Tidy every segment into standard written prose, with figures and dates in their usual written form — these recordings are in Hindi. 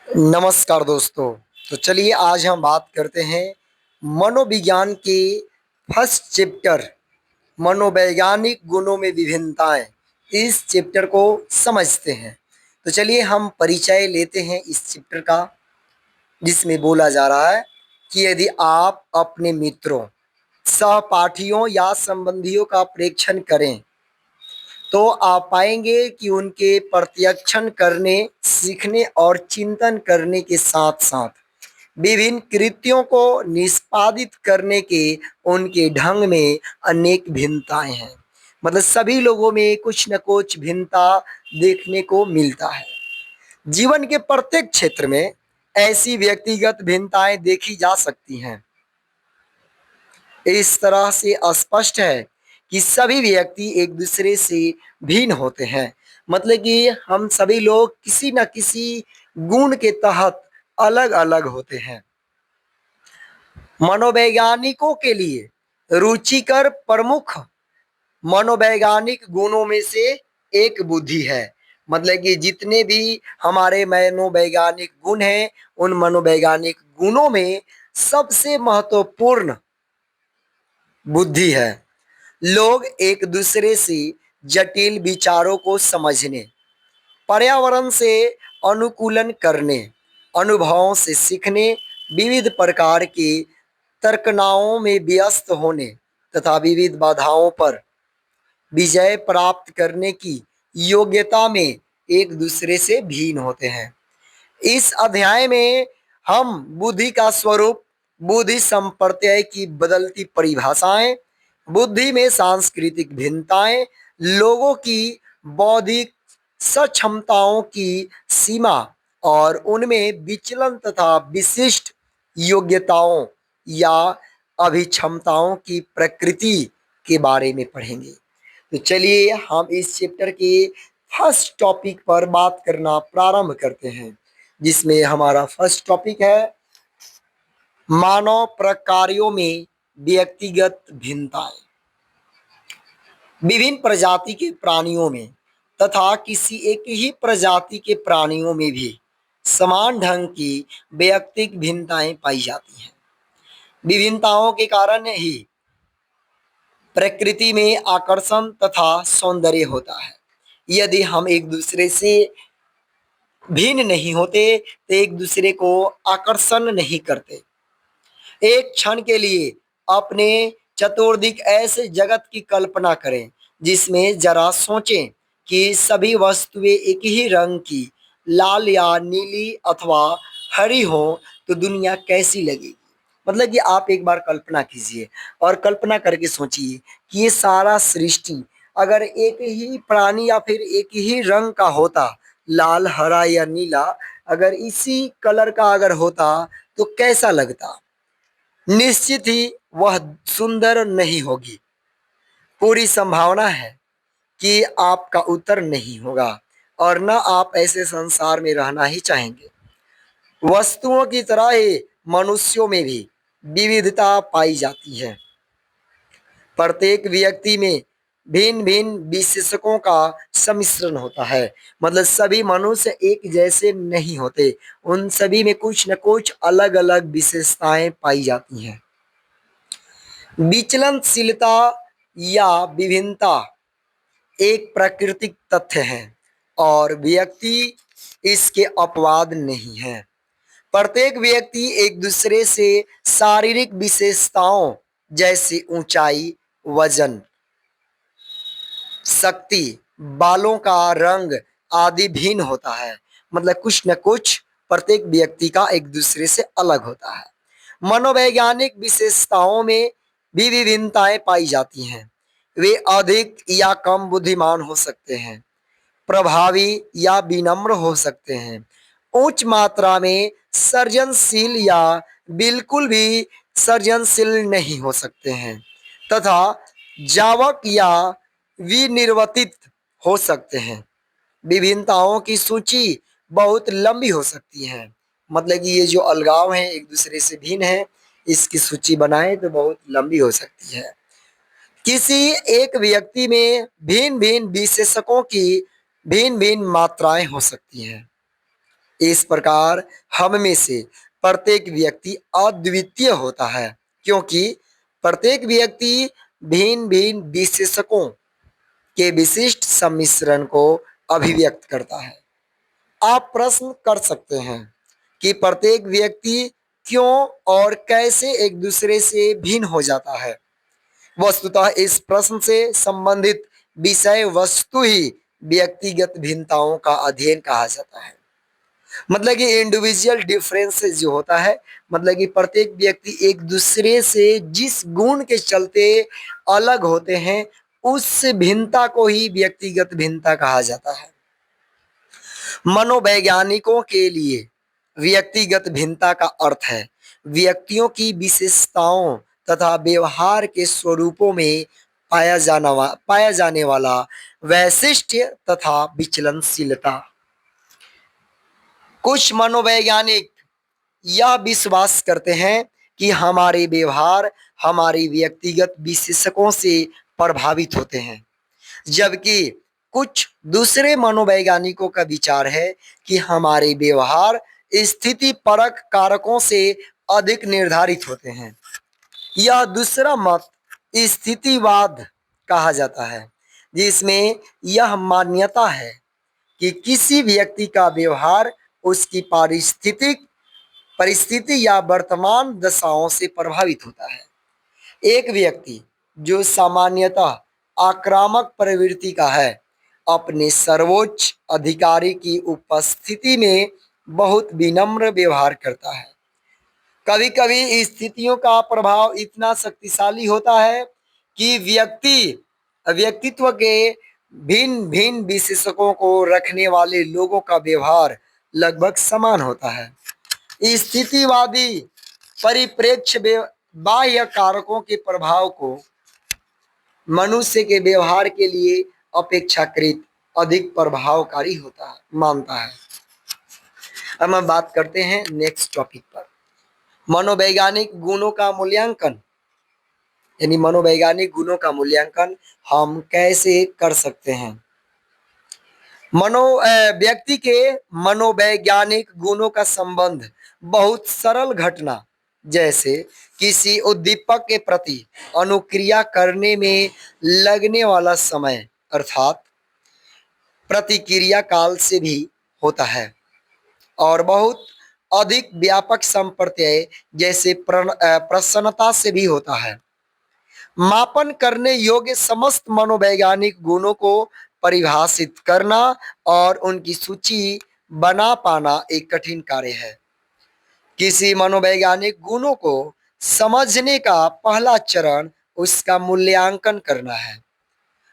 नमस्कार दोस्तों। तो चलिए आज हम बात करते हैं मनोविज्ञान के फर्स्ट चैप्टर मनोवैज्ञानिक गुणों में विभिन्नताएं। इस चैप्टर को समझते हैं। तो चलिए हम परिचय लेते हैं इस चैप्टर का, जिसमें बोला जा रहा है कि यदि आप अपने मित्रों, सहपाठियों या संबंधियों का प्रेक्षण करें तो आप पाएंगे कि उनके प्रत्यक्षण करने, सीखने और चिंतन करने के साथ साथ विभिन्न कृत्यों को निष्पादित करने के उनके ढंग में अनेक भिन्नताएं हैं। मतलब सभी लोगों में कुछ न कुछ भिन्नता देखने को मिलता है। जीवन के प्रत्येक क्षेत्र में ऐसी व्यक्तिगत भिन्नताएं देखी जा सकती हैं। इस तरह से स्पष्ट है कि सभी व्यक्ति एक दूसरे से भिन्न होते हैं। मतलब कि हम सभी लोग किसी न किसी गुण के तहत अलग अलग होते हैं। मनोवैज्ञानिकों के लिए रुचिकर प्रमुख मनोवैज्ञानिक गुणों में से एक बुद्धि है। मतलब कि जितने भी हमारे मनोवैज्ञानिक गुण हैं, उन मनोवैज्ञानिक गुणों में सबसे महत्वपूर्ण बुद्धि है। लोग एक दूसरे से जटिल विचारों को समझने, पर्यावरण से अनुकूलन करने, अनुभवों से सीखने, विविध प्रकार के तर्कनाओं में व्यस्त होने तथा विविध बाधाओं पर विजय प्राप्त करने की योग्यता में एक दूसरे से भिन्न होते हैं। इस अध्याय में हम बुद्धि का स्वरूप, बुद्धि संप्रत्यय की बदलती परिभाषाएं, बुद्धि में सांस्कृतिक भिन्नताएं, लोगों की बौद्धिक सक्षमताओं की सीमा और उनमें विचलन तथा विशिष्ट योग्यताओं या अभिक्षमताओं की प्रकृति के बारे में पढ़ेंगे। तो चलिए हम इस चैप्टर के फर्स्ट टॉपिक पर बात करना प्रारंभ करते हैं, जिसमें हमारा फर्स्ट टॉपिक है मानव प्रकारों में व्यक्तिगत भिन्नताएं। विभिन्न प्रजाति के प्राणियों में तथा किसी एक ही प्रजाति के प्राणियों में भी समान ढंग की व्यक्तिगत भिन्नताएं पाई जाती हैं। विभिन्नताओं के कारण ही प्रकृति में आकर्षण तथा सौंदर्य होता है। यदि हम एक दूसरे से भिन्न नहीं होते तो एक दूसरे को आकर्षण नहीं करते। एक क्षण के लिए अपने चतुर्दिक ऐसे जगत की कल्पना करें जिसमें जरा सोचें कि सभी वस्तुएं एक ही रंग की, लाल या नीली अथवा हरी हो, तो दुनिया कैसी लगेगी। मतलब कि आप एक बार कल्पना कीजिए और कल्पना करके सोचिए कि ये सारा सृष्टि अगर एक ही प्राणी या फिर एक ही रंग का होता, लाल, हरा या नीला, अगर इसी कलर का अगर होता तो कैसा लगता। निश्चित ही वह सुंदर नहीं होगी। पूरी संभावना है कि आपका उत्तर नहीं होगा और न आप ऐसे संसार में रहना ही चाहेंगे। वस्तुओं की तरह ही मनुष्यों में भी विविधता पाई जाती है। प्रत्येक व्यक्ति में भिन्न भिन्न विशेषकों का सम्मिश्रण होता है। मतलब सभी मनुष्य एक जैसे नहीं होते, उन सभी में कुछ न कुछ अलग अलग विशेषताएं पाई जाती हैं। विचलनशीलता या विभिन्नता एक प्राकृतिक तथ्य है और व्यक्ति इसके अपवाद नहीं है। प्रत्येक व्यक्ति एक दूसरे से शारीरिक विशेषताओं जैसे ऊंचाई, वजन, शक्ति, बालों का रंग आदि भिन्न होता है। मतलब कुछ न कुछ प्रत्येक व्यक्ति का एक दूसरे से अलग होता है। मनोवैज्ञानिक विशेषताओं में भी विभिन्नताएं पाई जाती हैं। वे अधिक या कम बुद्धिमान हो सकते हैं, प्रभावी या विनम्र हो सकते हैं, उच्च मात्रा में सृजनशील या बिल्कुल भी सृजनशील नहीं हो सकते हैं, तथा जावक या विनिर्वतित हो सकते हैं। विभिन्नताओं की सूची बहुत लंबी हो सकती है। मतलब कि ये जो अलगाव है, एक दूसरे से भिन्न है, इसकी सूची बनाएं तो बहुत लंबी हो सकती है। किसी एक व्यक्ति में भिन्न भिन्न विशेषकों की भिन्न भिन्न मात्राएं हो सकती हैं। इस प्रकार हम में से प्रत्येक व्यक्ति अद्वितीय होता है, क्योंकि प्रत्येक व्यक्ति भिन्न भिन्न विशेषकों के विशिष्ट सम्मिश्रण को अभिव्यक्त करता है। आप प्रश्न कर सकते हैं कि प्रत्येक व्यक्ति क्यों और कैसे एक दूसरे से भिन्न हो जाता है। वस्तुतः इस प्रश्न से संबंधित विषय वस्तु ही व्यक्तिगत भिन्नताओं का अध्ययन कहा जाता है। मतलब कि इंडिविजुअल डिफरेंसेस जो होता है, मतलब कि प्रत्येक व्यक्ति एक दूसरे से जिस गुण के चलते अलग होते हैं, उस भिन्नता को ही व्यक्तिगत भिन्नता कहा जाता है। मनोवैज्ञानिकों के लिए व्यक्तिगत भिन्नता का अर्थ है व्यक्तियों की विशेषताओं तथा व्यवहार के स्वरूपों में पाया जाने वाला वैशिष्ट्य तथा विचलनशीलता। कुछ मनोवैज्ञानिक यह विश्वास करते हैं कि हमारे व्यवहार हमारी व्यक्तिगत विशेषकों से प्रभावित होते हैं, जबकि कुछ दूसरे मनोवैज्ञानिकों का विचार है कि हमारे व्यवहार स्थिति परक कारकों से अधिक निर्धारित होते हैं। यह दूसरा मत स्थितिवाद कहा जाता है, जिसमें यह मान्यता है कि किसी व्यक्ति का व्यवहार उसकी पारिस्थितिक परिस्थिति या वर्तमान दशाओं से प्रभावित होता है। एक व्यक्ति जो सामान्यतः आक्रामक प्रवृत्ति का है, अपने सर्वोच्च अधिकारी की उपस्थिति में बहुत विनम्र व्यवहार करता है। कभी कभी स्थितियों का प्रभाव इतना शक्तिशाली होता है कि व्यक्तित्व के भिन्न भिन्न विशेषकों को रखने वाले लोगों का व्यवहार लगभग समान होता है। स्थितिवादी परिप्रेक्ष्य बाह्य कारकों के प्रभाव को मनुष्य के व्यवहार के लिए अपेक्षाकृत अधिक प्रभावकारी होता है मानता है। अब हम बात करते हैं नेक्स्ट टॉपिक पर, मनोवैज्ञानिक गुणों का मूल्यांकन। यानी मनोवैज्ञानिक गुणों का मूल्यांकन हम कैसे कर सकते हैं। व्यक्ति के मनोवैज्ञानिक गुणों का संबंध बहुत सरल घटना जैसे किसी उद्दीपक के प्रति अनुक्रिया करने में लगने वाला समय अर्थात प्रतिक्रिया काल से भी होता है, और बहुत अधिक व्यापक संप्रत्यय जैसे प्रसन्नता से भी होता है। मापन करने योग्य समस्त मनोवैज्ञानिक गुणों को परिभाषित करना और उनकी सूची बना पाना एक कठिन कार्य है। किसी मनोवैज्ञानिक गुणों को समझने का पहला चरण उसका मूल्यांकन करना है।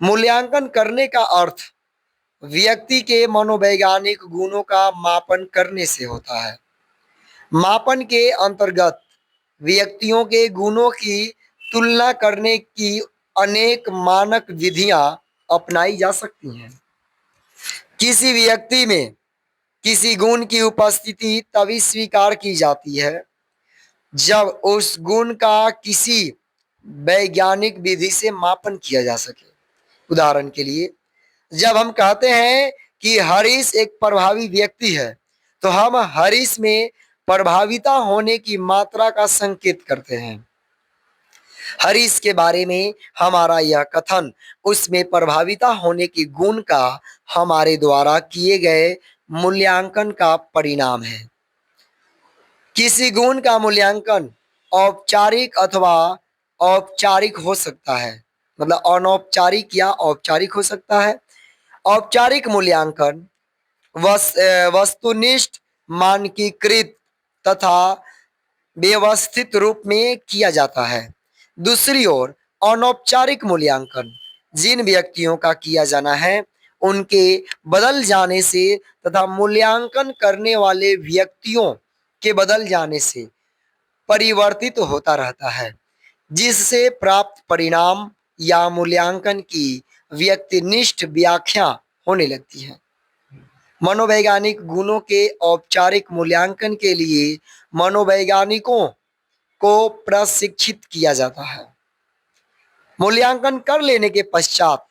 मूल्यांकन करने का अर्थ व्यक्ति के मनोवैज्ञानिक गुणों का मापन करने से होता है। मापन के अंतर्गत व्यक्तियों के गुणों की तुलना करने की अनेक मानक विधियां अपनाई जा सकती हैं। किसी व्यक्ति में किसी गुण की उपस्थिति तभी स्वीकार की जाती है जब उस गुण का किसी वैज्ञानिक विधि से मापन किया जा सके। उदाहरण के लिए, जब हम कहते हैं कि हरीश एक प्रभावी व्यक्ति है, तो हम हरीश में प्रभाविता होने की मात्रा का संकेत करते हैं। हरीश के बारे में हमारा यह कथन उसमें प्रभाविता होने की गुण का हमारे द्वारा किए गए मूल्यांकन का परिणाम है। किसी गुण का मूल्यांकन औपचारिक अथवा औपचारिक हो सकता है, मतलब अनौपचारिक या औपचारिक हो सकता है। औपचारिक मूल्यांकन वस्तुनिष्ठ, मानकीकृत तथा व्यवस्थित रूप में किया जाता है। दूसरी ओर अनौपचारिक मूल्यांकन जिन व्यक्तियों का किया जाना है उनके बदल जाने से तथा मूल्यांकन करने वाले व्यक्तियों के बदल जाने से परिवर्तित होता रहता है, जिससे प्राप्त परिणाम या मूल्यांकन की व्यक्तिनिष्ठ व्याख्या होने लगती है। मनोवैज्ञानिक गुणों के औपचारिक मूल्यांकन के लिए मनोवैज्ञानिकों को प्रशिक्षित किया जाता है। मूल्यांकन कर लेने के पश्चात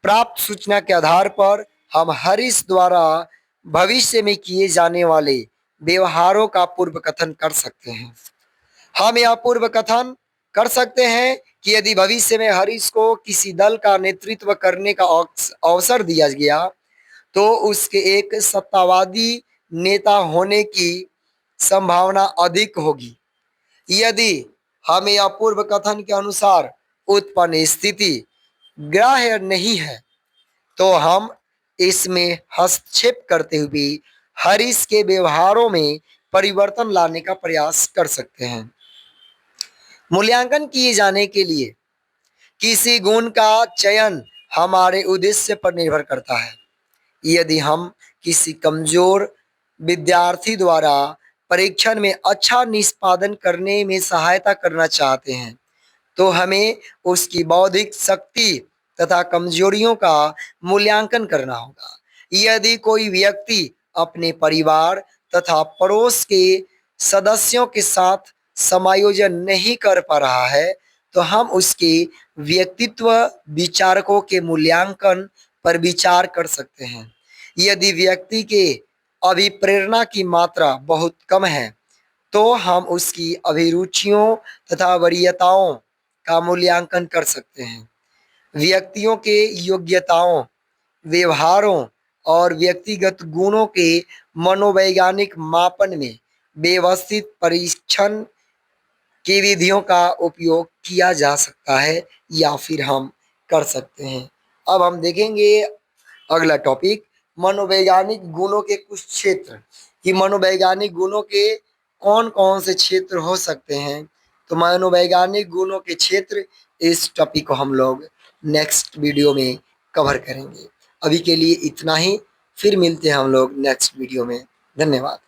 प्राप्त सूचना के आधार पर हम हरीश द्वारा भविष्य में किए जाने वाले व्यवहारों का पूर्व कथन कर सकते हैं। हम यह पूर्व कथन कर सकते हैं कि यदि भविष्य में हरीश को किसी दल का नेतृत्व करने का अवसर दिया गया तो उसके एक सत्तावादी नेता होने की संभावना अधिक होगी। यदि हमें अपूर्व कथन के अनुसार उत्पन्न स्थिति ग्राह्य नहीं है तो हम इसमें हस्तक्षेप करते हुए हरीश के व्यवहारों में परिवर्तन लाने का प्रयास कर सकते हैं। मूल्यांकन किए जाने के लिए किसी गुण का चयन हमारे उद्देश्य पर निर्भर करता है। यदि हम किसी कमजोर विद्यार्थी द्वारा परीक्षण में अच्छा निष्पादन करने में सहायता करना चाहते हैं तो हमें उसकी बौद्धिक शक्ति तथा कमजोरियों का मूल्यांकन करना होगा। यदि कोई व्यक्ति अपने परिवार तथा पड़ोस के सदस्यों के साथ समायोजन नहीं कर पा रहा है तो हम उसके व्यक्तित्व विचारकों के मूल्यांकन पर विचार कर सकते हैं। यदि व्यक्ति के अभिप्रेरणा की मात्रा बहुत कम है तो हम उसकी अभिरुचियों तथा वरीयताओं का मूल्यांकन कर सकते हैं। व्यक्तियों के योग्यताओं, व्यवहारों और व्यक्तिगत गुणों के मनोवैज्ञानिक मापन में व्यवस्थित परीक्षण की विधियों का उपयोग किया जा सकता है या फिर हम कर सकते हैं। अब हम देखेंगे अगला टॉपिक, मनोवैज्ञानिक गुणों के कुछ क्षेत्र, कि मनोवैज्ञानिक गुणों के कौन कौन से क्षेत्र हो सकते हैं। तो मनोवैज्ञानिक गुणों के क्षेत्र, इस टॉपिक को हम लोग नेक्स्ट वीडियो में कवर करेंगे। अभी के लिए इतना ही, फिर मिलते हैं हम लोग नेक्स्ट वीडियो में। धन्यवाद।